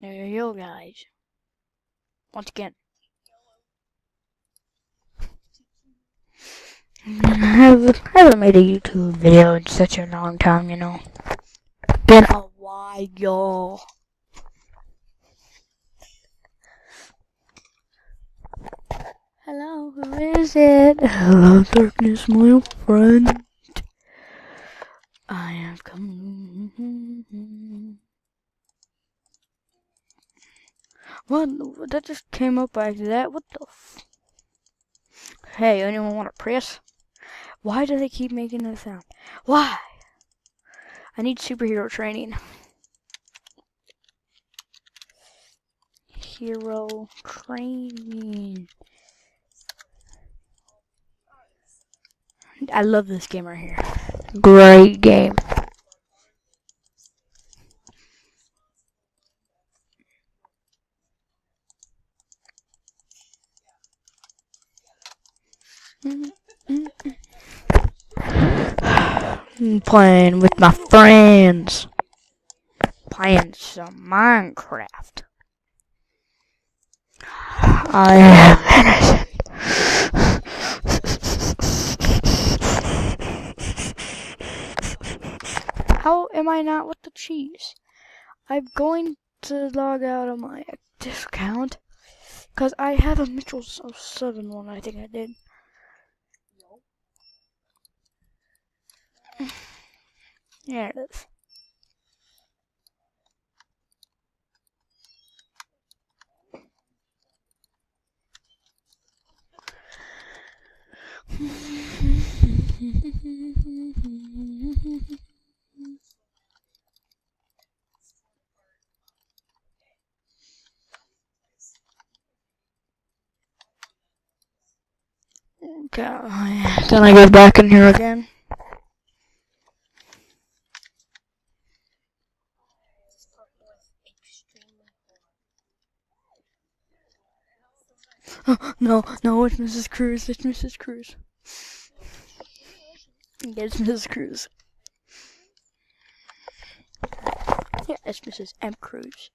There you go, guys. Once again. I haven't made a YouTube video in such a long time, you know. Been a while. Hello, who is it? Hello, darkness, my old friend. I have come. What? That just came up like that? What the f? Hey, anyone want to press? Why do they keep making that sound? Why? I need superhero training. Hero training. I love this game right here. Great game. I'm playing with my friends. Playing some Minecraft. I am innocent. How am I not with the cheese? I'm going to log out of my discount because I have a Mitchell's 07 one. I think I did. There it is. Can I go back in here again? Oh, no, it's Mrs. Cruz. It's Mrs. Cruz. Yeah, it's Mrs. Cruz. Yeah, it's Mrs. M. Cruz.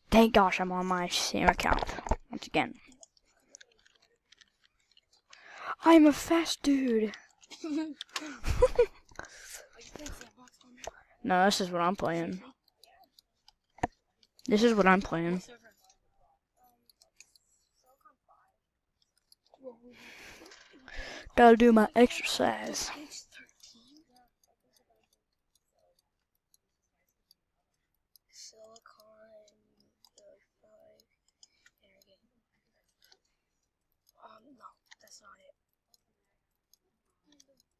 Thank gosh I'm on my same account. Once again. I'm a fast dude. No, this is what I'm playing. This is what I'm playing. Gotta do my exercise. No, that's not it.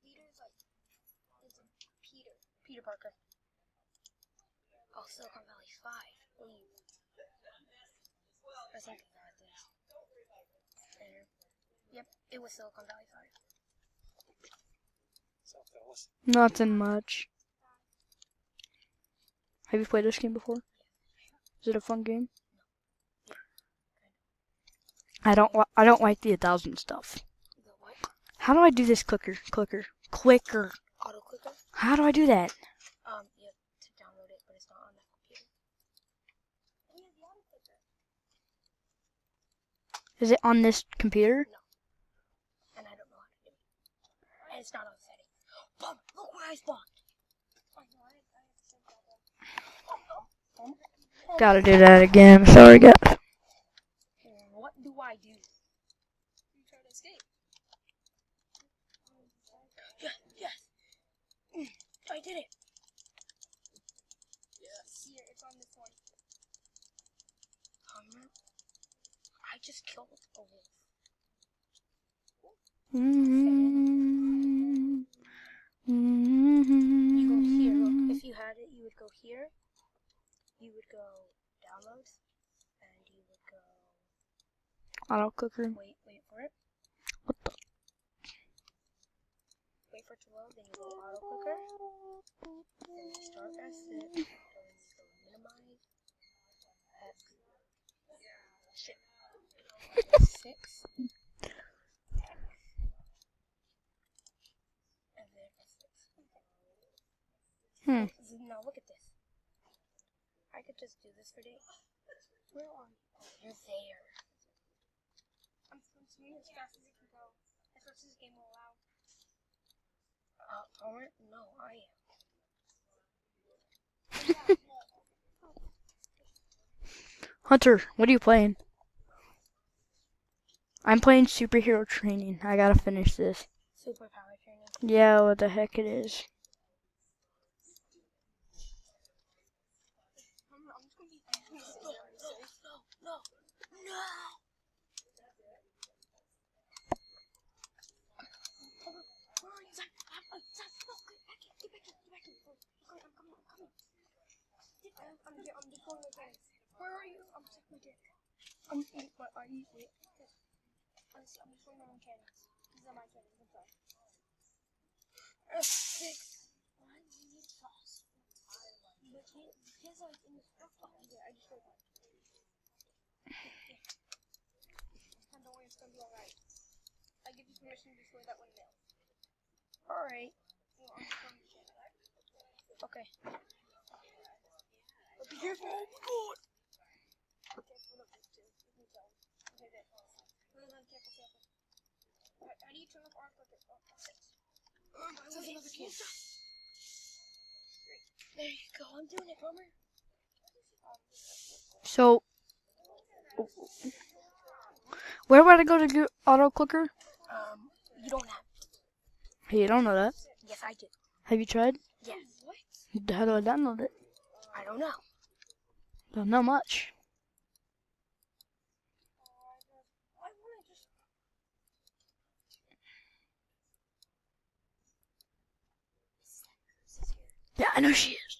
Leader's like, it's Peter Parker. Oh, Silicon Valley 5. I think it's not this. There. Yep, it was Silicon Valley 5. Nothing much. Have you played this game before? Is it a fun game? I don't like the 1,000 stuff. The what? How do I do this clicker? Auto clicker? How do I do that? You have to download it, but it's not on that computer. And you have the auto clicker. Is it on this computer? No. And I don't know how to do it. And it's not on settings. Boom! Look where I spawned! Gotta do that again. Sorry, guys. What do I do? You try to escape. Yes! I did it! Yes. Here, it's on this one. I just killed a wolf. You go here, look. If you had it, you would go here. You would go downloads. And you would go... Auto clicker. Wait for it. What the? Wait for it to load, then you go auto clicker. Then start as it. Then you go minimize. Shit. 6. And then F6. Now look at this. I could just do this for days. Where are you? You're there. I'm swimming as fast as it can go. As fast as this game will allow. Alright? No, I am. Hunter, what are you playing? I'm playing Superhero Training. I gotta finish this. Superpower training. Yeah, what the heck it is. I'm just gonna be. No. Where are you? Zach, no, get back in. I'm coming. I'm just going with things. Where are you? I'm sick with it. What are you? Wait. I'm just going my own cannons. These are my cannons. I'm sorry. Six. Why do you need sauce? But here's like in the stuff. Yeah, I just wrote that. Don't worry, it's gonna be alright. I give you permission to destroy that windmill. Alright. Okay. But be careful! Oh my god! Careful. How do you turn off arm clicker? There's another can. There you go. I'm doing it, Homer. So, where would I go to get auto clicker? You don't have. Hey, you don't know that. Yes, I do. Have you tried? Yes. What? How do I download it? I don't know. Don't know much. Yeah, I know she is.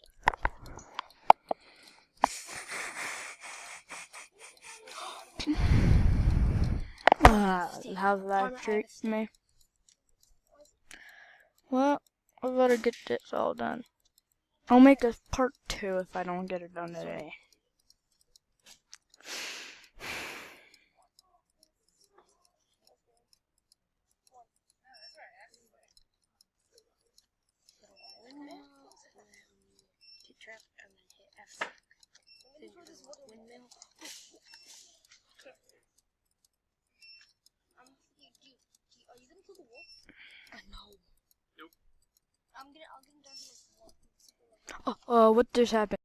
How's that treat me? Well, I better get this all done. I'll make a part 2 if I don't get it done today. Get trapped and then hit F. Windmill. Are you gonna kill the wolf? No. Nope. I'll get him down to this wolf. What just happened?